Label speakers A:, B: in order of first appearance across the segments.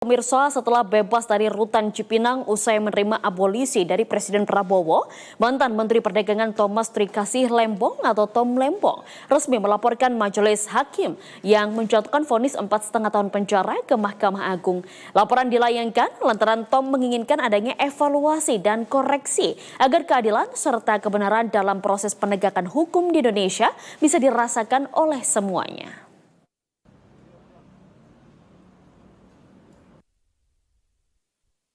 A: Pemirsa, setelah bebas dari rutan Cipinang usai menerima abolisi dari Presiden Prabowo, mantan Menteri Perdagangan Thomas Trikasih Lembong atau Tom Lembong resmi melaporkan Majelis Hakim yang menjatuhkan vonis 4,5 tahun penjara ke Mahkamah Agung. Laporan dilayangkan lantaran Tom menginginkan adanya evaluasi dan koreksi agar keadilan serta kebenaran dalam proses penegakan hukum di Indonesia bisa dirasakan oleh semuanya.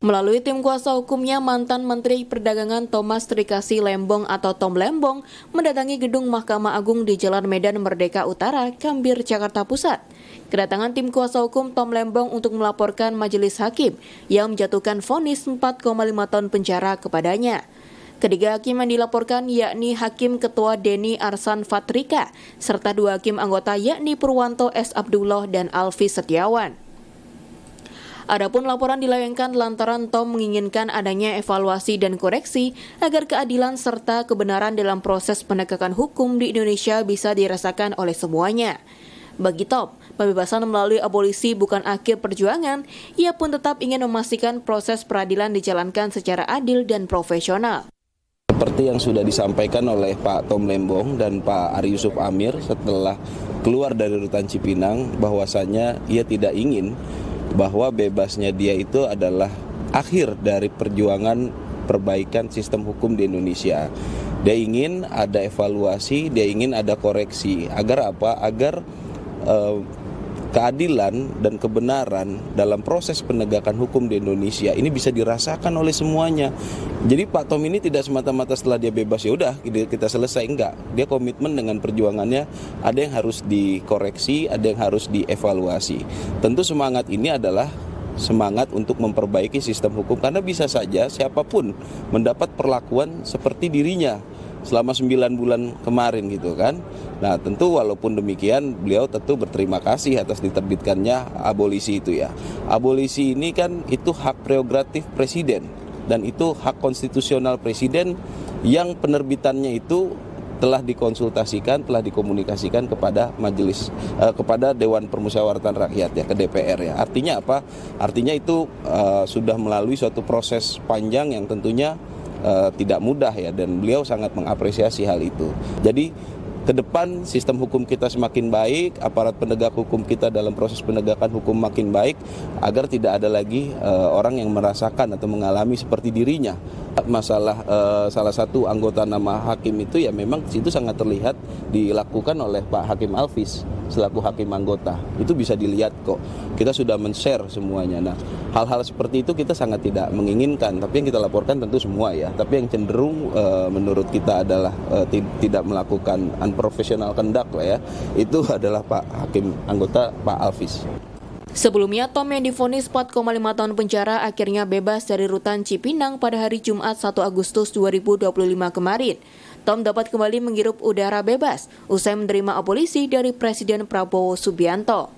B: Melalui tim kuasa hukumnya, mantan Menteri Perdagangan Thomas Trikasih Lembong atau Tom Lembong mendatangi gedung Mahkamah Agung di Jalan Medan Merdeka Utara, Gambir, Jakarta Pusat. Kedatangan tim kuasa hukum Tom Lembong untuk melaporkan Majelis Hakim yang menjatuhkan vonis 4,5 tahun penjara kepadanya. Ketiga hakim yang dilaporkan yakni Hakim Ketua Denny Arsan Fatrika serta dua hakim anggota yakni Purwanto S. Abdullah dan Alfi Setiawan. Adapun laporan dilayangkan lantaran Tom menginginkan adanya evaluasi dan koreksi agar keadilan serta kebenaran dalam proses penegakan hukum di Indonesia bisa dirasakan oleh semuanya. Bagi Tom, pembebasan melalui abolisi bukan akhir perjuangan, ia pun tetap ingin memastikan proses peradilan dijalankan secara adil dan profesional.
C: Seperti yang sudah disampaikan oleh Pak Tom Lembong dan Pak Ari Yusuf Amir setelah keluar dari rutan Cipinang, bahwasannya ia tidak ingin bahwa bebasnya dia itu adalah akhir dari perjuangan perbaikan sistem hukum di Indonesia. Dia ingin ada evaluasi, dia ingin ada koreksi. Agar apa? Agar keadilan dan kebenaran dalam proses penegakan hukum di Indonesia ini bisa dirasakan oleh semuanya. Jadi Pak Tom ini tidak semata-mata setelah dia bebas ya udah kita selesai, enggak. Dia komitmen dengan perjuangannya, ada yang harus dikoreksi, ada yang harus dievaluasi. Tentu semangat ini adalah semangat untuk memperbaiki sistem hukum, karena bisa saja siapapun mendapat perlakuan seperti dirinya selama 9 bulan kemarin gitu kan. Nah tentu walaupun demikian beliau tentu berterima kasih atas diterbitkannya abolisi itu ya. Abolisi ini kan itu hak prerogatif presiden dan itu hak konstitusional presiden yang penerbitannya itu telah dikonsultasikan, telah dikomunikasikan kepada majelis, kepada Dewan Permusyawaratan Rakyat ya, ke DPR ya. Artinya apa? Artinya itu sudah melalui suatu proses panjang yang tentunya tidak mudah ya, dan beliau sangat mengapresiasi hal itu. Jadi ke depan sistem hukum kita semakin baik, aparat penegak hukum kita dalam proses penegakan hukum makin baik, agar tidak ada lagi orang yang merasakan atau mengalami seperti dirinya. Masalah salah satu anggota nama hakim itu ya memang itu sangat terlihat dilakukan oleh Pak Hakim Alfis selaku hakim anggota. Itu bisa dilihat kok. Kita sudah men-share semuanya. Nah, hal-hal seperti itu kita sangat tidak menginginkan, tapi yang kita laporkan tentu semua ya. Tapi yang cenderung menurut kita adalah tidak melakukan unprofessional conduct lah ya. Itu adalah Pak Hakim anggota Pak Alfis.
B: Sebelumnya, Tom yang divonis 4,5 tahun penjara akhirnya bebas dari rutan Cipinang pada hari Jumat 1 Agustus 2025 kemarin. Tom dapat kembali menghirup udara bebas usai menerima abolisi dari Presiden Prabowo Subianto.